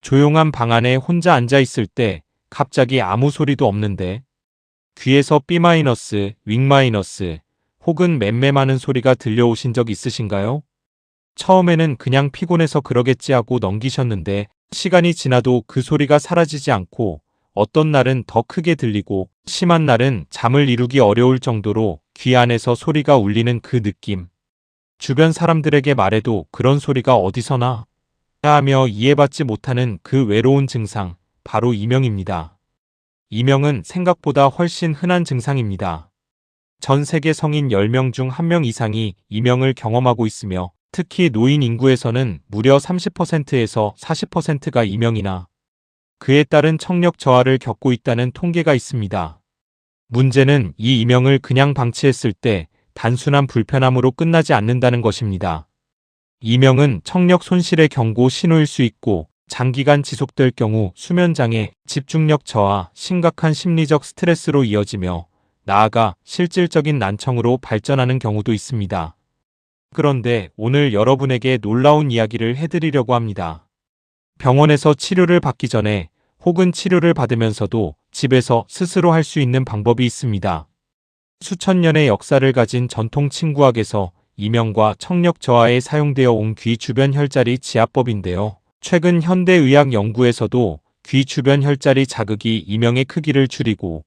조용한 방 안에 혼자 앉아 있을 때 갑자기 아무 소리도 없는데 귀에서 B-, 윙-, 혹은 맴맴하는 소리가 들려오신 적 있으신가요? 처음에는 그냥 피곤해서 그러겠지 하고 넘기셨는데 시간이 지나도 그 소리가 사라지지 않고 어떤 날은 더 크게 들리고 심한 날은 잠을 이루기 어려울 정도로 귀 안에서 소리가 울리는 그 느낌. 주변 사람들에게 말해도 그런 소리가 어디서나 하며 이해받지 못하는 그 외로운 증상, 바로 이명입니다. 이명은 생각보다 훨씬 흔한 증상입니다. 전 세계 성인 10명 중 1명 이상이 이명을 경험하고 있으며 특히 노인 인구에서는 무려 30%에서 40%가 이명이나 그에 따른 청력 저하를 겪고 있다는 통계가 있습니다. 문제는 이 이명을 그냥 방치했을 때 단순한 불편함으로 끝나지 않는다는 것입니다. 이명은 청력 손실의 경고 신호일 수 있고 장기간 지속될 경우 수면장애, 집중력 저하, 심각한 심리적 스트레스로 이어지며 나아가 실질적인 난청으로 발전하는 경우도 있습니다. 그런데 오늘 여러분에게 놀라운 이야기를 해드리려고 합니다. 병원에서 치료를 받기 전에 혹은 치료를 받으면서도 집에서 스스로 할 수 있는 방법이 있습니다. 수천 년의 역사를 가진 전통 침구학에서 이명과 청력 저하에 사용되어 온 귀 주변 혈자리 지압법인데요. 최근 현대의학 연구에서도 귀 주변 혈자리 자극이 이명의 크기를 줄이고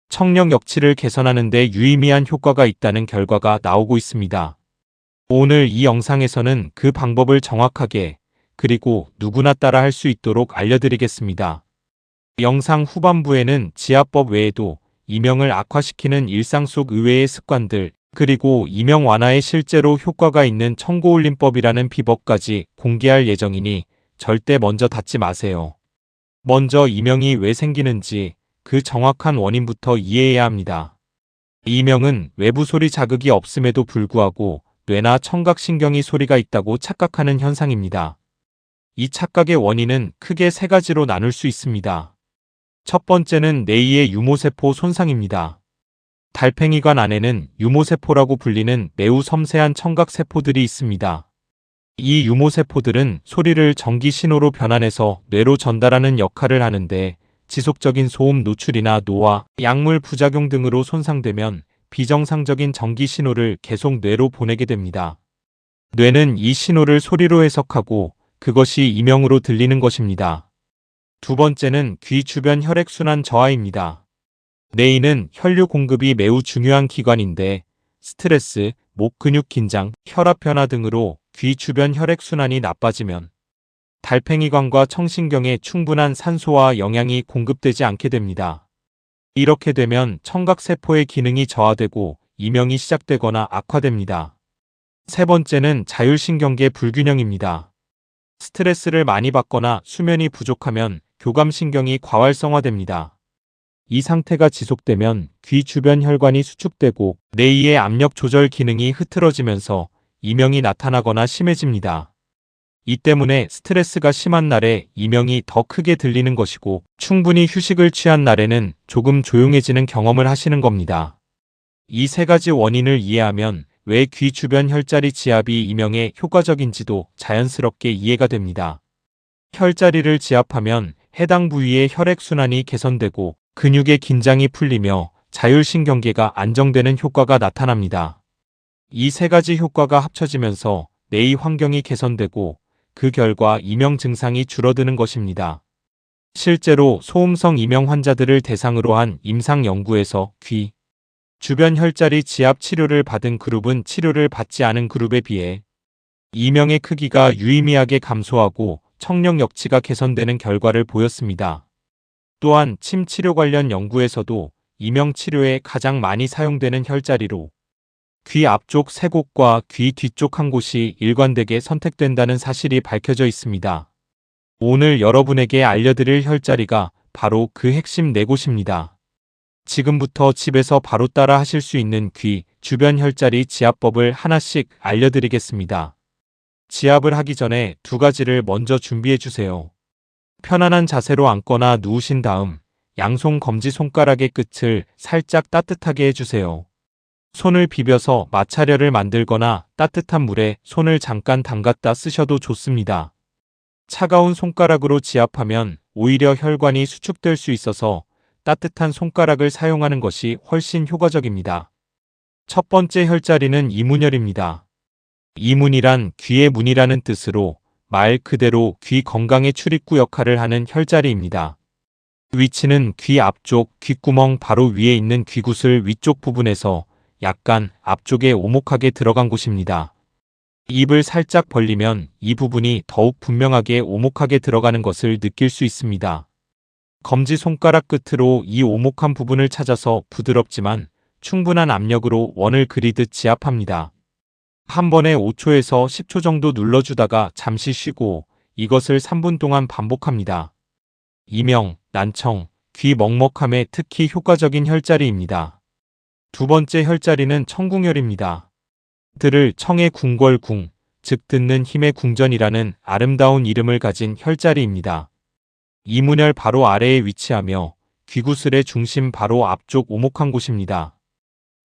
청력 역치를 개선하는 데 유의미한 효과가 있다는 결과가 나오고 있습니다. 오늘 이 영상에서는 그 방법을 정확하게 그리고 누구나 따라 할 수 있도록 알려드리겠습니다. 영상 후반부에는 지압법 외에도 이명을 악화시키는 일상 속 의외의 습관들, 그리고 이명 완화에 실제로 효과가 있는 청고올림법이라는 비법까지 공개할 예정이니 절대 먼저 닫지 마세요. 먼저 이명이 왜 생기는지 그 정확한 원인부터 이해해야 합니다. 이명은 외부 소리 자극이 없음에도 불구하고 뇌나 청각신경이 소리가 있다고 착각하는 현상입니다. 이 착각의 원인은 크게 세 가지로 나눌 수 있습니다. 첫 번째는 뇌의 유모세포 손상입니다. 달팽이관 안에는 유모세포라고 불리는 매우 섬세한 청각세포들이 있습니다. 이 유모세포들은 소리를 전기 신호로 변환해서 뇌로 전달하는 역할을 하는데 지속적인 소음 노출이나 노화, 약물 부작용 등으로 손상되면 비정상적인 전기 신호를 계속 뇌로 보내게 됩니다. 뇌는 이 신호를 소리로 해석하고 그것이 이명으로 들리는 것입니다. 두 번째는 귀 주변 혈액순환 저하입니다. 뇌는 혈류 공급이 매우 중요한 기관인데 스트레스, 목 근육 긴장, 혈압 변화 등으로 귀 주변 혈액순환이 나빠지면 달팽이관과 청신경에 충분한 산소와 영양이 공급되지 않게 됩니다. 이렇게 되면 청각세포의 기능이 저하되고 이명이 시작되거나 악화됩니다. 세 번째는 자율신경계 불균형입니다. 스트레스를 많이 받거나 수면이 부족하면 교감신경이 과활성화됩니다. 이 상태가 지속되면 귀 주변 혈관이 수축되고 뇌의 압력 조절 기능이 흐트러지면서 이명이 나타나거나 심해집니다. 이 때문에 스트레스가 심한 날에 이명이 더 크게 들리는 것이고 충분히 휴식을 취한 날에는 조금 조용해지는 경험을 하시는 겁니다. 이 세 가지 원인을 이해하면 왜 귀 주변 혈자리 지압이 이명에 효과적인지도 자연스럽게 이해가 됩니다. 혈자리를 지압하면 해당 부위의 혈액순환이 개선되고 근육의 긴장이 풀리며 자율신경계가 안정되는 효과가 나타납니다. 이 세 가지 효과가 합쳐지면서 뇌의 환경이 개선되고 그 결과 이명 증상이 줄어드는 것입니다. 실제로 소음성 이명 환자들을 대상으로 한 임상 연구에서 귀 주변 혈자리 지압 치료를 받은 그룹은 치료를 받지 않은 그룹에 비해 이명의 크기가 유의미하게 감소하고 청력 역치가 개선되는 결과를 보였습니다. 또한 침 치료 관련 연구에서도 이명 치료에 가장 많이 사용되는 혈자리로 귀 앞쪽 3곳과 귀 뒤쪽 1곳이 일관되게 선택된다는 사실이 밝혀져 있습니다. 오늘 여러분에게 알려드릴 혈자리가 바로 그 핵심 4곳입니다. 지금부터 집에서 바로 따라 하실 수 있는 귀 주변 혈자리 지압법을 하나씩 알려드리겠습니다. 지압을 하기 전에 2가지를 먼저 준비해 주세요. 편안한 자세로 앉거나 누우신 다음 양손 검지손가락의 끝을 살짝 따뜻하게 해주세요. 손을 비벼서 마찰열을 만들거나 따뜻한 물에 손을 잠깐 담갔다 쓰셔도 좋습니다. 차가운 손가락으로 지압하면 오히려 혈관이 수축될 수 있어서 따뜻한 손가락을 사용하는 것이 훨씬 효과적입니다. 첫 번째 혈자리는 이문혈입니다. 이문이란 귀의 문이라는 뜻으로 말 그대로 귀 건강의 출입구 역할을 하는 혈자리입니다. 위치는 귀 앞쪽 귓구멍 바로 위에 있는 귀구슬 위쪽 부분에서 약간 앞쪽에 오목하게 들어간 곳입니다. 입을 살짝 벌리면 이 부분이 더욱 분명하게 오목하게 들어가는 것을 느낄 수 있습니다. 검지손가락 끝으로 이 오목한 부분을 찾아서 부드럽지만 충분한 압력으로 원을 그리듯 지압합니다. 한 번에 5초에서 10초 정도 눌러주다가 잠시 쉬고 이것을 3분 동안 반복합니다. 이명, 난청, 귀 먹먹함에 특히 효과적인 혈자리입니다. 두 번째 혈자리는 청궁혈입니다. 들을 청의 궁궐궁, 즉 듣는 힘의 궁전이라는 아름다운 이름을 가진 혈자리입니다. 이문혈 바로 아래에 위치하며 귀구슬의 중심 바로 앞쪽 오목한 곳입니다.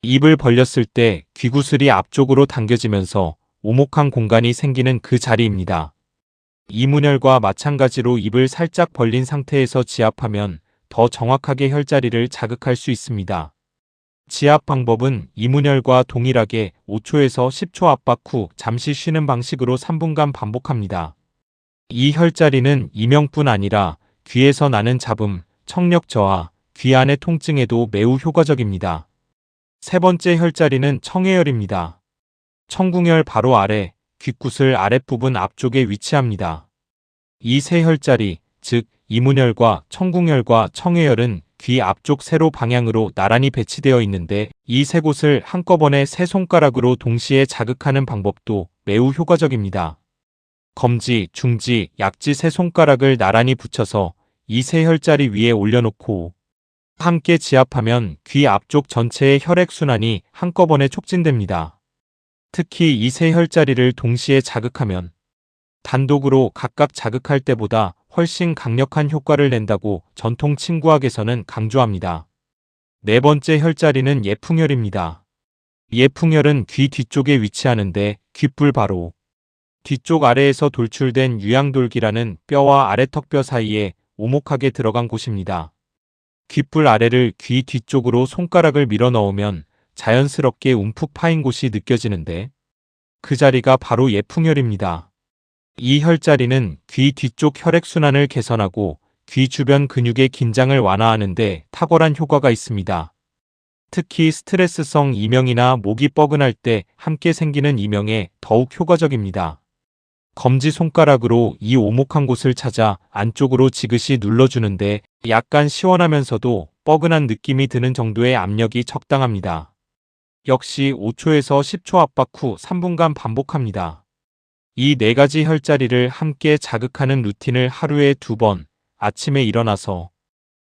입을 벌렸을 때 귀구슬이 앞쪽으로 당겨지면서 오목한 공간이 생기는 그 자리입니다. 이문혈과 마찬가지로 입을 살짝 벌린 상태에서 지압하면 더 정확하게 혈자리를 자극할 수 있습니다. 지압 방법은 이문혈과 동일하게 5초에서 10초 압박 후 잠시 쉬는 방식으로 3분간 반복합니다. 이 혈자리는 이명뿐 아니라 귀에서 나는 잡음, 청력 저하, 귀 안의 통증에도 매우 효과적입니다. 세 번째 혈자리는 청해혈입니다. 청궁혈 바로 아래, 귓구슬 아랫부분 앞쪽에 위치합니다. 이 세 혈자리, 즉 이문혈과 청궁혈과 청해혈은 귀 앞쪽 세로 방향으로 나란히 배치되어 있는데 이 세 곳을 한꺼번에 세 손가락으로 동시에 자극하는 방법도 매우 효과적입니다. 검지, 중지, 약지 세 손가락을 나란히 붙여서 이 세 혈자리 위에 올려놓고 함께 지압하면 귀 앞쪽 전체의 혈액순환이 한꺼번에 촉진됩니다. 특히 이 세 혈자리를 동시에 자극하면 단독으로 각각 자극할 때보다 훨씬 강력한 효과를 낸다고 전통 친구학에서는 강조합니다. 네 번째 혈자리는 예풍혈입니다. 예풍혈은 귀 뒤쪽에 위치하는데 귓불 바로 뒤쪽 아래에서 돌출된 유양돌기라는 뼈와 아래턱뼈 사이에 오목하게 들어간 곳입니다. 귓불 아래를 귀 뒤쪽으로 손가락을 밀어 넣으면 자연스럽게 움푹 파인 곳이 느껴지는데 그 자리가 바로 예풍혈입니다. 이 혈자리는 귀 뒤쪽 혈액순환을 개선하고 귀 주변 근육의 긴장을 완화하는 데 탁월한 효과가 있습니다. 특히 스트레스성 이명이나 목이 뻐근할 때 함께 생기는 이명에 더욱 효과적입니다. 검지손가락으로 이 오목한 곳을 찾아 안쪽으로 지그시 눌러주는데 약간 시원하면서도 뻐근한 느낌이 드는 정도의 압력이 적당합니다. 역시 5초에서 10초 압박 후 3분간 반복합니다. 이 네 가지 혈자리를 함께 자극하는 루틴을 하루에 2번, 아침에 일어나서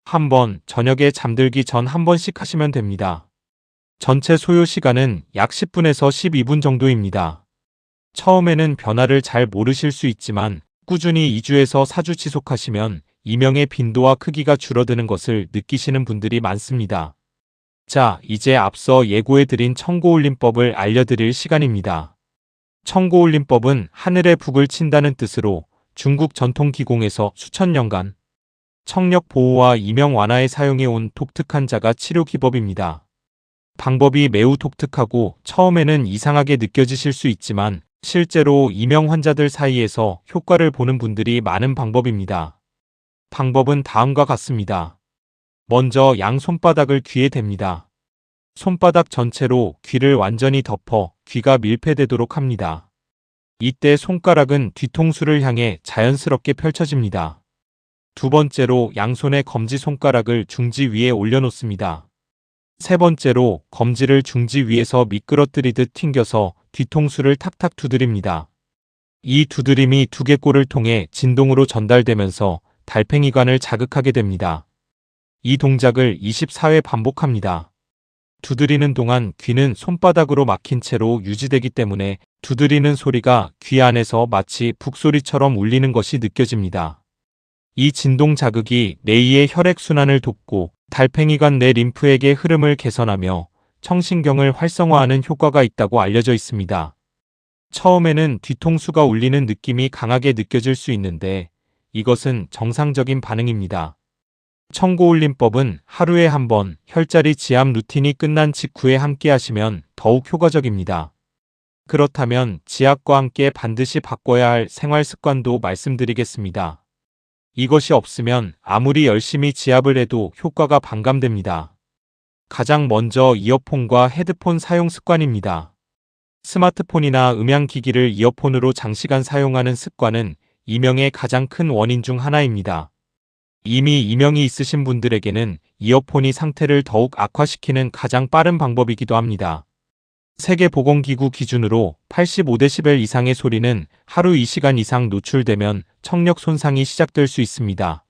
1번, 저녁에 잠들기 전 1번씩 하시면 됩니다. 전체 소요 시간은 약 10분에서 12분 정도입니다. 처음에는 변화를 잘 모르실 수 있지만 꾸준히 2주에서 4주 지속하시면 이명의 빈도와 크기가 줄어드는 것을 느끼시는 분들이 많습니다. 자, 이제 앞서 예고해드린 청고올림법을 알려드릴 시간입니다. 청고올림법은 하늘의 북을 친다는 뜻으로 중국 전통 기공에서 수천 년간 청력 보호와 이명 완화에 사용해온 독특한 자가 치료 기법입니다. 방법이 매우 독특하고 처음에는 이상하게 느껴지실 수 있지만 실제로 이명 환자들 사이에서 효과를 보는 분들이 많은 방법입니다. 방법은 다음과 같습니다. 먼저 양 손바닥을 귀에 댑니다. 손바닥 전체로 귀를 완전히 덮어 귀가 밀폐되도록 합니다. 이때 손가락은 뒤통수를 향해 자연스럽게 펼쳐집니다. 두 번째로 양손의 검지손가락을 중지 위에 올려놓습니다. 세 번째로 검지를 중지 위에서 미끄러뜨리듯 튕겨서 뒤통수를 탁탁 두드립니다. 이 두드림이 두개골을 통해 진동으로 전달되면서 달팽이관을 자극하게 됩니다. 이 동작을 24회 반복합니다. 두드리는 동안 귀는 손바닥으로 막힌 채로 유지되기 때문에 두드리는 소리가 귀 안에서 마치 북소리처럼 울리는 것이 느껴집니다. 이 진동 자극이 뇌의 혈액순환을 돕고 달팽이관 내 림프액의 흐름을 개선하며 청신경을 활성화하는 효과가 있다고 알려져 있습니다. 처음에는 뒤통수가 울리는 느낌이 강하게 느껴질 수 있는데 이것은 정상적인 반응입니다. 청고울림법은 하루에 한 번 혈자리 지압 루틴이 끝난 직후에 함께 하시면 더욱 효과적입니다. 그렇다면 지압과 함께 반드시 바꿔야 할 생활 습관도 말씀드리겠습니다. 이것이 없으면 아무리 열심히 지압을 해도 효과가 반감됩니다. 가장 먼저 이어폰과 헤드폰 사용 습관입니다. 스마트폰이나 음향기기를 이어폰으로 장시간 사용하는 습관은 이명의 가장 큰 원인 중 하나입니다. 이미 이명이 있으신 분들에게는 이어폰이 상태를 더욱 악화시키는 가장 빠른 방법이기도 합니다. 세계보건기구 기준으로 85dB 이상의 소리는 하루 2시간 이상 노출되면 청력 손상이 시작될 수 있습니다.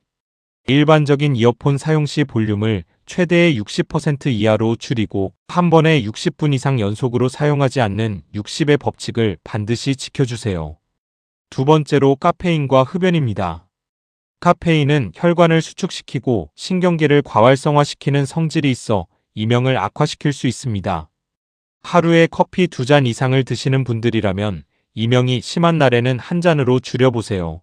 일반적인 이어폰 사용 시 볼륨을 최대의 60% 이하로 줄이고 한 번에 60분 이상 연속으로 사용하지 않는 60의 법칙을 반드시 지켜주세요. 두 번째로 카페인과 흡연입니다. 카페인은 혈관을 수축시키고 신경계를 과활성화시키는 성질이 있어 이명을 악화시킬 수 있습니다. 하루에 커피 2잔 이상을 드시는 분들이라면 이명이 심한 날에는 한 잔으로 줄여보세요.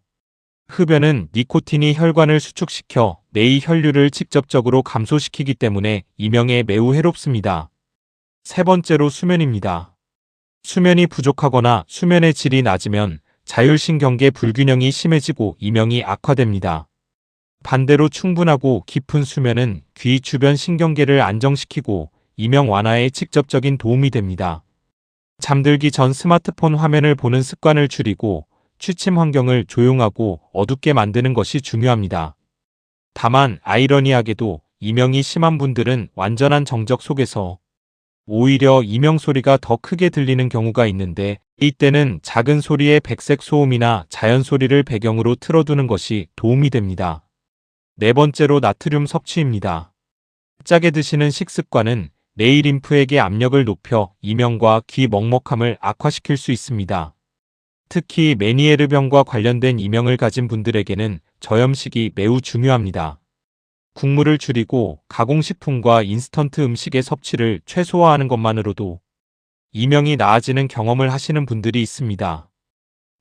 흡연은 니코틴이 혈관을 수축시켜 뇌의 혈류를 직접적으로 감소시키기 때문에 이명에 매우 해롭습니다. 세 번째로 수면입니다. 수면이 부족하거나 수면의 질이 낮으면 자율신경계 불균형이 심해지고 이명이 악화됩니다. 반대로 충분하고 깊은 수면은 귀 주변 신경계를 안정시키고 이명 완화에 직접적인 도움이 됩니다. 잠들기 전 스마트폰 화면을 보는 습관을 줄이고 취침 환경을 조용하고 어둡게 만드는 것이 중요합니다. 다만 아이러니하게도 이명이 심한 분들은 완전한 정적 속에서 오히려 이명 소리가 더 크게 들리는 경우가 있는데 이때는 작은 소리의 백색 소음이나 자연 소리를 배경으로 틀어두는 것이 도움이 됩니다. 네 번째로 나트륨 섭취입니다. 짜게 드시는 식습관은 뇌의 림프에게 압력을 높여 이명과 귀 먹먹함을 악화시킬 수 있습니다. 특히 메니에르병과 관련된 이명을 가진 분들에게는 저염식이 매우 중요합니다. 국물을 줄이고 가공식품과 인스턴트 음식의 섭취를 최소화하는 것만으로도 이명이 나아지는 경험을 하시는 분들이 있습니다.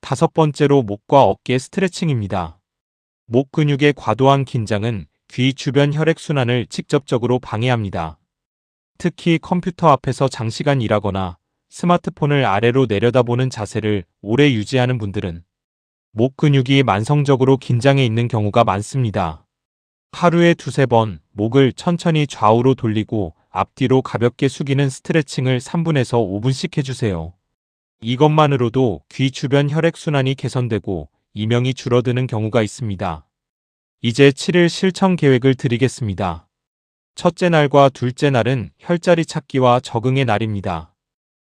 다섯 번째로 목과 어깨 스트레칭입니다. 목 근육의 과도한 긴장은 귀 주변 혈액순환을 직접적으로 방해합니다. 특히 컴퓨터 앞에서 장시간 일하거나 스마트폰을 아래로 내려다보는 자세를 오래 유지하는 분들은 목 근육이 만성적으로 긴장해 있는 경우가 많습니다. 하루에 2~3번 목을 천천히 좌우로 돌리고 앞뒤로 가볍게 숙이는 스트레칭을 3분에서 5분씩 해주세요. 이것만으로도 귀 주변 혈액순환이 개선되고 이명이 줄어드는 경우가 있습니다. 이제 7일 실천 계획을 드리겠습니다. 첫째 날과 둘째 날은 혈자리 찾기와 적응의 날입니다.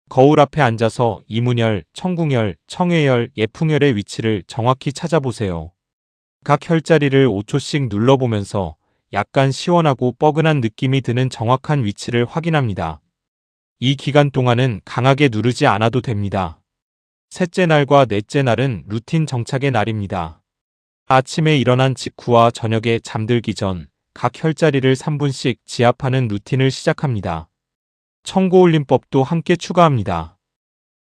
거울 앞에 앉아서 이문혈, 청궁혈, 청회혈, 예풍혈의 위치를 정확히 찾아보세요. 각 혈자리를 5초씩 눌러보면서 약간 시원하고 뻐근한 느낌이 드는 정확한 위치를 확인합니다. 이 기간 동안은 강하게 누르지 않아도 됩니다. 셋째 날과 넷째 날은 루틴 정착의 날입니다. 아침에 일어난 직후와 저녁에 잠들기 전 각 혈자리를 3분씩 지압하는 루틴을 시작합니다. 청고울림법도 함께 추가합니다.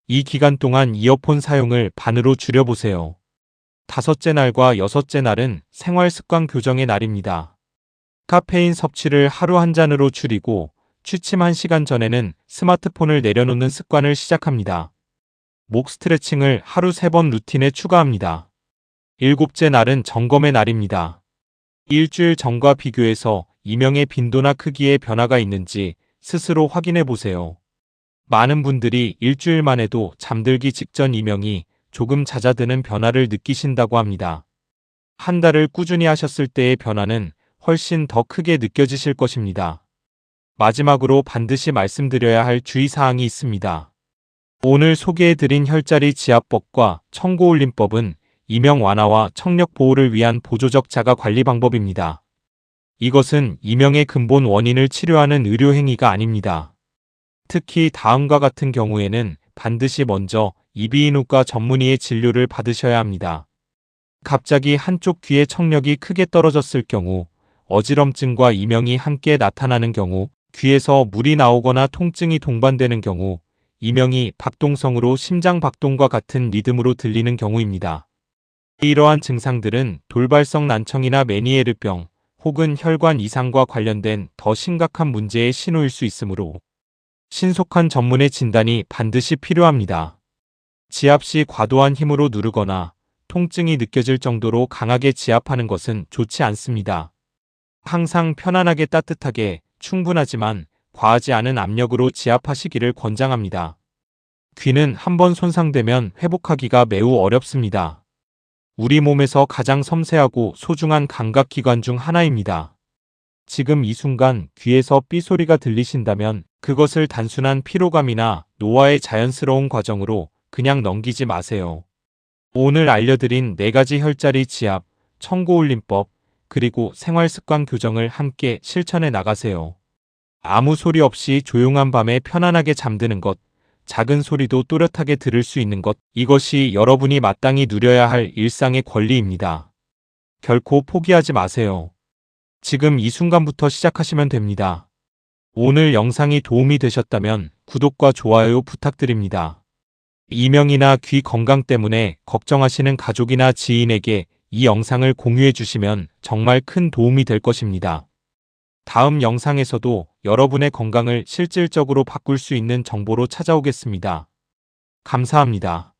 이 기간 동안 이어폰 사용을 반으로 줄여보세요. 다섯째 날과 여섯째 날은 생활습관 교정의 날입니다. 카페인 섭취를 하루 한 잔으로 줄이고 취침 1시간 전에는 스마트폰을 내려놓는 습관을 시작합니다. 목 스트레칭을 하루 3번 루틴에 추가합니다. 일곱째 날은 점검의 날입니다. 일주일 전과 비교해서 이명의 빈도나 크기에 변화가 있는지 스스로 확인해 보세요. 많은 분들이 일주일만 해도 잠들기 직전 이명이 조금 잦아드는 변화를 느끼신다고 합니다. 한 달을 꾸준히 하셨을 때의 변화는 훨씬 더 크게 느껴지실 것입니다. 마지막으로 반드시 말씀드려야 할 주의사항이 있습니다. 오늘 소개해드린 혈자리 지압법과 청고울림법은 이명 완화와 청력 보호를 위한 보조적 자가 관리 방법입니다. 이것은 이명의 근본 원인을 치료하는 의료 행위가 아닙니다. 특히 다음과 같은 경우에는 반드시 먼저 이비인후과 전문의의 진료를 받으셔야 합니다. 갑자기 한쪽 귀의 청력이 크게 떨어졌을 경우, 어지럼증과 이명이 함께 나타나는 경우, 귀에서 물이 나오거나 통증이 동반되는 경우, 이명이 박동성으로 심장 박동과 같은 리듬으로 들리는 경우입니다. 이러한 증상들은 돌발성 난청이나 메니에르병 혹은 혈관 이상과 관련된 더 심각한 문제의 신호일 수 있으므로 신속한 전문의 진단이 반드시 필요합니다. 지압 시 과도한 힘으로 누르거나 통증이 느껴질 정도로 강하게 지압하는 것은 좋지 않습니다. 항상 편안하게 따뜻하게 충분하지만 과하지 않은 압력으로 지압하시기를 권장합니다. 귀는 한번 손상되면 회복하기가 매우 어렵습니다. 우리 몸에서 가장 섬세하고 소중한 감각기관 중 하나입니다. 지금 이 순간 귀에서 삐소리가 들리신다면 그것을 단순한 피로감이나 노화의 자연스러운 과정으로 그냥 넘기지 마세요. 오늘 알려드린 4가지 혈자리 지압, 청고울림법, 그리고 생활습관 교정을 함께 실천해 나가세요. 아무 소리 없이 조용한 밤에 편안하게 잠드는 것, 작은 소리도 또렷하게 들을 수 있는 것, 이것이 여러분이 마땅히 누려야 할 일상의 권리입니다. 결코 포기하지 마세요. 지금 이 순간부터 시작하시면 됩니다. 오늘 영상이 도움이 되셨다면 구독과 좋아요 부탁드립니다. 이명이나 귀 건강 때문에 걱정하시는 가족이나 지인에게 이 영상을 공유해 주시면 정말 큰 도움이 될 것입니다. 다음 영상에서도 여러분의 건강을 실질적으로 바꿀 수 있는 정보로 찾아오겠습니다. 감사합니다.